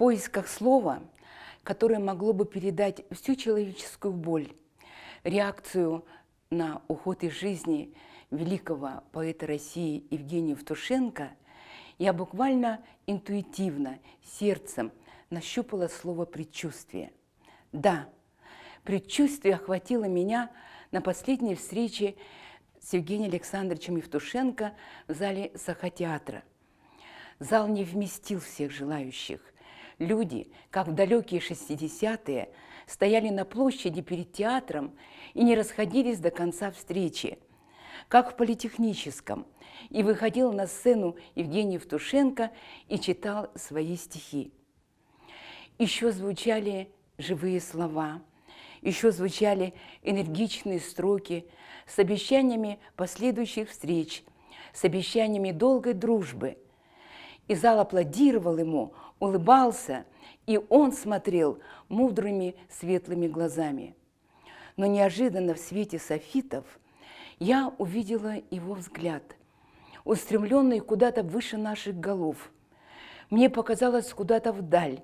поисках слова, которое могло бы передать всю человеческую боль, реакцию на уход из жизни великого поэта России Евгения Евтушенко, я буквально интуитивно, сердцем нащупала слово «предчувствие». Да, предчувствие охватило меня на последней встрече с Евгением Александровичем Евтушенко в зале Сахатеатра. Зал не вместил всех желающих. Люди, как в далекие 60-е, стояли на площади перед театром и не расходились до конца встречи, как в Политехническом. И выходил на сцену Евгений Евтушенко и читал свои стихи. Еще звучали живые слова, еще звучали энергичные строки с обещаниями последующих встреч, с обещаниями долгой дружбы. И зал аплодировал ему, улыбался, и он смотрел мудрыми светлыми глазами. Но неожиданно в свете софитов я увидела его взгляд, устремленный куда-то выше наших голов. Мне показалось куда-то вдаль.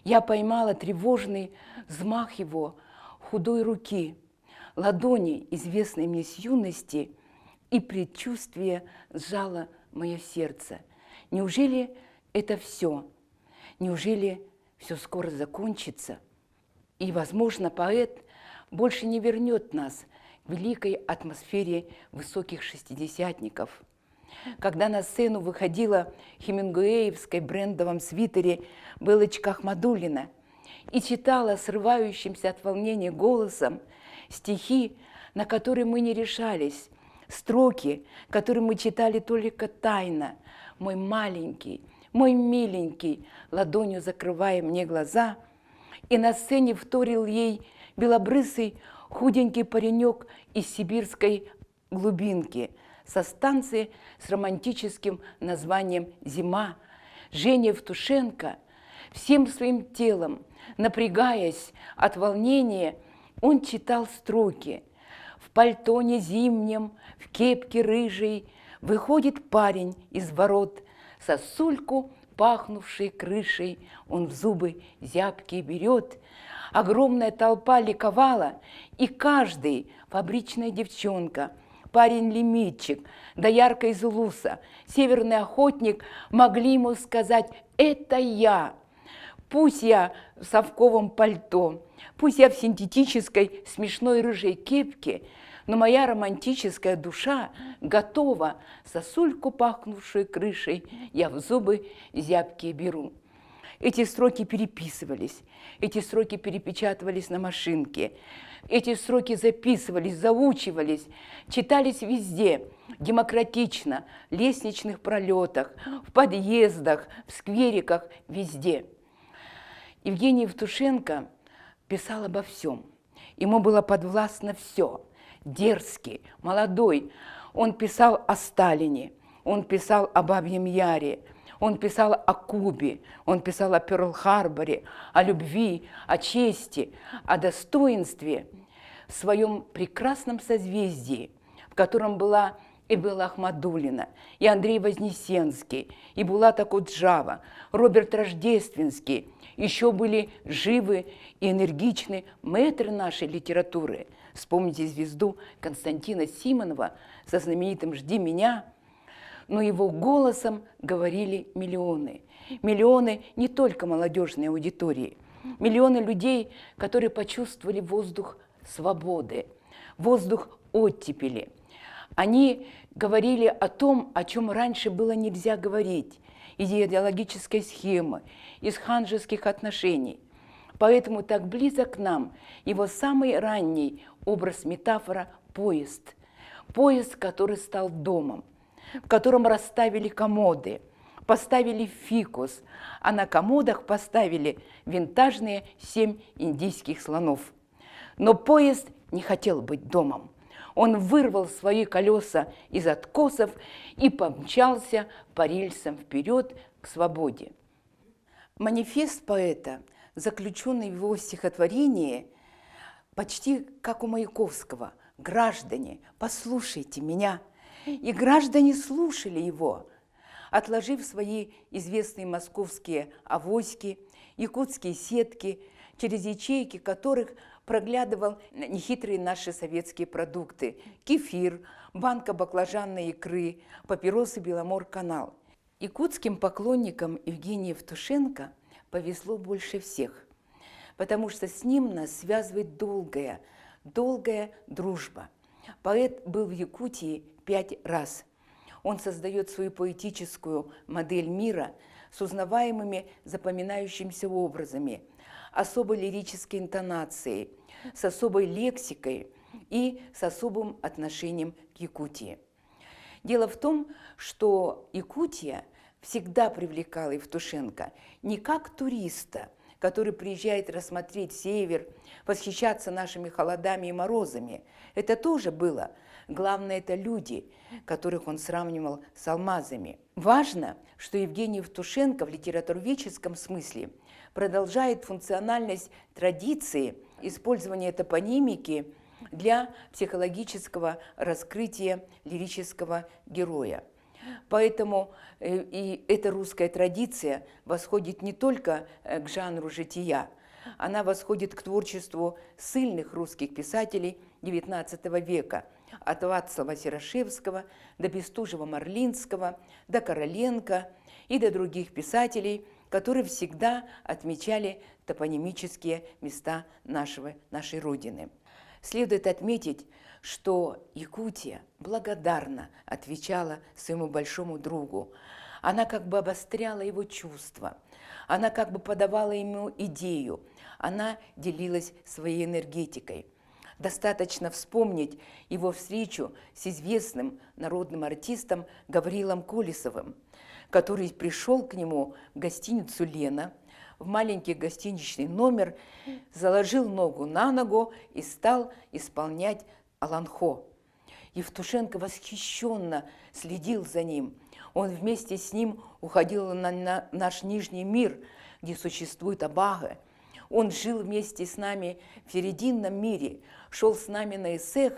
Я поймала тревожный взмах его худой руки, ладони, известной мне с юности, и предчувствие сжало мое сердце. Неужели это все? Неужели все скоро закончится? И, возможно, поэт больше не вернет нас к великой атмосфере высоких шестидесятников. Когда на сцену выходила хемингуэевской брендовом свитере Белочка Ахмадуллина и читала срывающимся от волнения голосом стихи, на которые мы не решались, строки, которые мы читали только тайно, мой маленький, мой миленький, ладонью закрывая мне глаза, и на сцене вторил ей белобрысый худенький паренек из сибирской глубинки со станции с романтическим названием «Зима», Женя Евтушенко, всем своим телом, напрягаясь от волнения, он читал строки. В пальтоне зимнем, в кепке рыжей выходит парень из ворот, сосульку, пахнувшей крышей, он в зубы зябкие берет. Огромная толпа ликовала, и каждый, фабричная девчонка, парень-лимитчик, доярка из Улуса, северный охотник могли ему сказать: «Это я». Пусть я в совковом пальто, пусть я в синтетической смешной рыжей кепке, но моя романтическая душа готова, сосульку, пахнувшую крышей, я в зубы зябкие беру. Эти строки переписывались, эти строки перепечатывались на машинке, эти строки записывались, заучивались, читались везде, демократично, в лестничных пролетах, в подъездах, в сквериках, везде. Евгений Евтушенко писал обо всем. Ему было подвластно все. Дерзкий, молодой. Он писал о Сталине, он писал о Бабьем Яре, он писал о Кубе, он писал о Пёрл-Харборе, о любви, о чести, о достоинстве в своем прекрасном созвездии, в котором была и Белла Ахмадуллина, и Андрей Вознесенский, и Булат Акуджава, Роберт Рождественский. Еще были живы и энергичны мэтры нашей литературы. Вспомните звезду Константина Симонова со знаменитым «Жди меня». Но его голосом говорили миллионы. Миллионы не только молодежной аудитории. Миллионы людей, которые почувствовали воздух свободы, воздух оттепели. Они говорили о том, о чем раньше было нельзя говорить, из идеологической схемы, из ханжеских отношений. Поэтому так близок к нам его самый ранний образ-метафора – поезд. Поезд, который стал домом, в котором расставили комоды, поставили фикус, а на комодах поставили винтажные 7 индийских слонов. Но поезд не хотел быть домом. Он вырвал свои колеса из откосов и помчался по рельсам вперед к свободе. Манифест поэта, заключенный в его стихотворении, почти как у Маяковского: «Граждане, послушайте меня». И граждане слушали его, отложив свои известные московские авоськи, якутские сетки, через ячейки которых проглядывал нехитрые наши советские продукты. Кефир, банка баклажанной икры, папиросы Беломор-канал. Якутским поклонникам Евгения Евтушенко повезло больше всех, потому что с ним нас связывает долгая дружба. Поэт был в Якутии 5 раз. Он создает свою поэтическую модель мира с узнаваемыми запоминающимися образами, особой лирической интонацией, с особой лексикой и с особым отношением к Якутии. Дело в том, что Якутия всегда привлекала Евтушенко не как туриста, который приезжает рассмотреть север, восхищаться нашими холодами и морозами. Это тоже было. Главное, это люди, которых он сравнивал с алмазами. Важно, что Евгений Евтушенко в литературоведческом смысле продолжает функциональность традиции использования топонимики для психологического раскрытия лирического героя. Поэтому и эта русская традиция восходит не только к жанру жития, она восходит к творчеству сильных русских писателей XIX века, от Вацлава Серошевского до Бестужева-Марлинского, до Короленко и до других писателей, которые всегда отмечали топонимические места нашей Родины. Следует отметить, что Якутия благодарно отвечала своему большому другу. Она как бы обостряла его чувства, она как бы подавала ему идею, она делилась своей энергетикой. Достаточно вспомнить его встречу с известным народным артистом Гаврилом Колесовым, который пришел к нему в гостиницу «Лена», в маленький гостиничный номер, заложил ногу на ногу и стал исполнять Аланхо. Евтушенко восхищенно следил за ним. Он вместе с ним уходил на наш Нижний мир, где существует Абага. Он жил вместе с нами в серединном мире, шел с нами на Эсэх,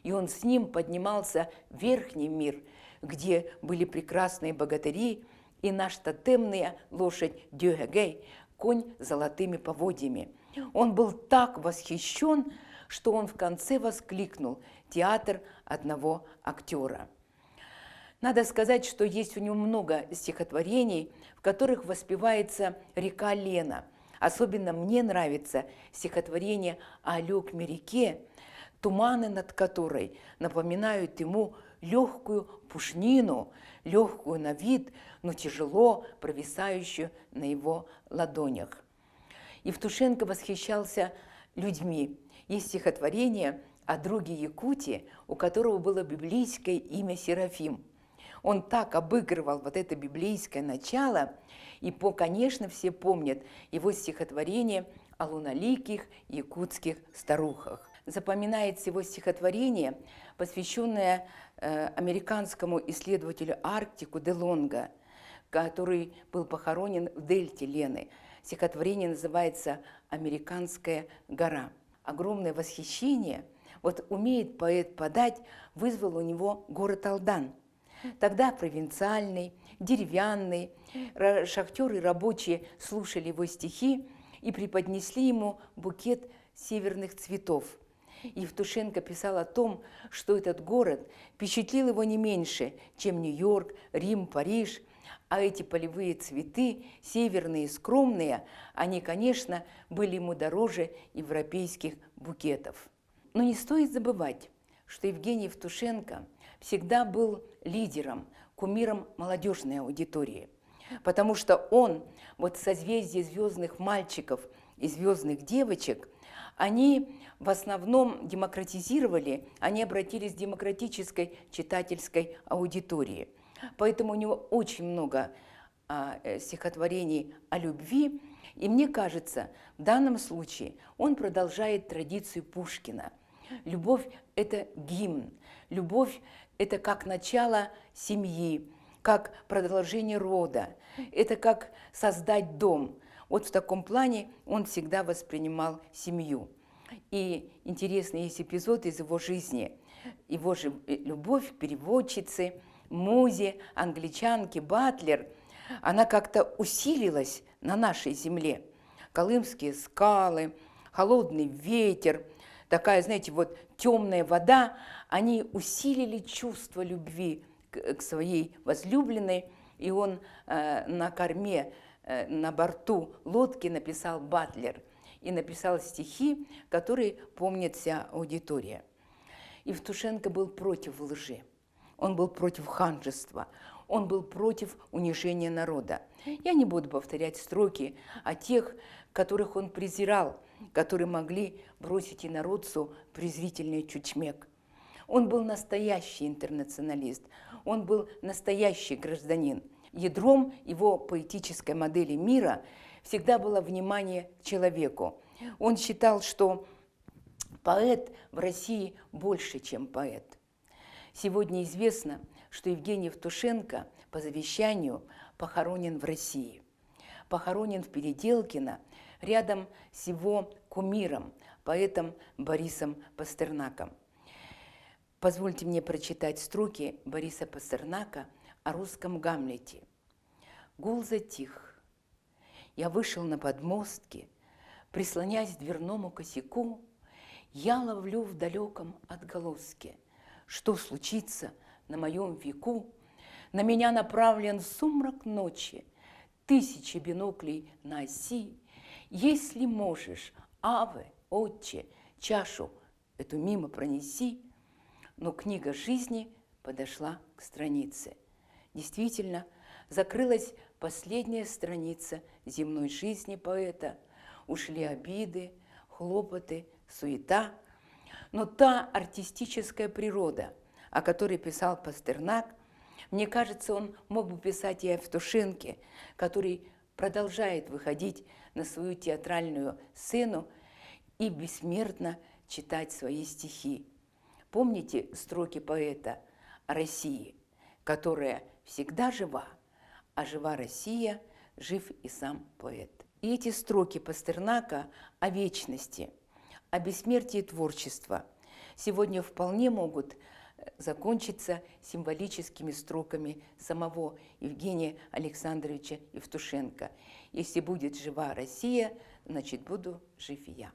и он с ним поднимался в Верхний мир, где были прекрасные богатыри и наш тотемная лошадь Дюэгэй, конь с золотыми поводьями. Он был так восхищен, что он в конце воскликнул: «Театр одного актера». Надо сказать, что есть у него много стихотворений, в которых воспевается река Лена. Особенно мне нравится стихотворение о Алекме реке, туманы над которой напоминают ему легкую пушнину, легкую на вид, но тяжело провисающую на его ладонях. Евтушенко восхищался людьми. Есть стихотворение о друге Якутии, у которого было библейское имя Серафим. Он так обыгрывал вот это библейское начало, и, конечно, все помнят его стихотворение о луналиких якутских старухах. Запоминается его стихотворение, посвященное американскому исследователю Арктику де Лонго, который был похоронен в дельте Лены. Стихотворение называется «Американская гора». Огромное восхищение, вот умеет поэт подать, вызвал у него город Алдан. Тогда провинциальный, деревянный, шахтеры и рабочие слушали его стихи и преподнесли ему букет северных цветов. Евтушенко писал о том, что этот город впечатлил его не меньше, чем Нью-Йорк, Рим, Париж, а эти полевые цветы, северные и скромные, они, конечно, были ему дороже европейских букетов. Но не стоит забывать, что Евгений Евтушенко всегда был лидером, кумиром молодежной аудитории, потому что он, вот созвездие звездных мальчиков и звездных девочек, они в основном демократизировали, они обратились к демократической читательской аудитории. Поэтому у него очень много стихотворений о любви, и мне кажется, в данном случае он продолжает традицию Пушкина. Любовь – это гимн, любовь – это как начало семьи, как продолжение рода, это как создать дом. Вот в таком плане он всегда воспринимал семью. И интересный есть эпизод из его жизни, его же любовь к переводчице, музе, англичанке Батлер, она как-то усилилась на нашей земле. колымские скалы, холодный ветер, такая, знаете, вот темная вода, они усилили чувство любви к своей возлюбленной, и он на корме, на борту лодки написал Батлер и написал стихи, которые помнит вся аудитория. Евтушенко был против лжи, он был против ханжества, он был против унижения народа. Я не буду повторять строки о тех, которых он презирал, которые могли бросить инородцу презрительный чучмек. Он был настоящий интернационалист, он был настоящий гражданин. Ядром его поэтической модели мира всегда было внимание к человеку. Он считал, что поэт в России больше, чем поэт. Сегодня известно, что Евгений Евтушенко по завещанию похоронен в России. Похоронен в Переделкино рядом с его кумиром, поэтом Борисом Пастернаком. Позвольте мне прочитать строки Бориса Пастернака о русском Гамлете. Гул затих. Я вышел на подмостки, прислонясь к дверному косяку, я ловлю в далеком отголоске, что случится на моем веку. На меня направлен сумрак ночи, тысячи биноклей на оси. Если можешь, Аве, Отче, чашу эту мимо пронеси. Но книга жизни подошла к странице. Действительно, закрылась последняя страница земной жизни поэта. Ушли обиды, хлопоты, суета. Но та артистическая природа, о которой писал Пастернак, мне кажется, он мог бы писать и о Евтушенке, который продолжает выходить на свою театральную сцену и бессмертно читать свои стихи. Помните строки поэта о России, которая всегда жива, а жива Россия, жив и сам поэт. И эти строки Пастернака о вечности, о бессмертии творчества сегодня вполне могут закончиться символическими строками самого Евгения Александровича Евтушенко. Если будет жива Россия, значит, буду жив и я.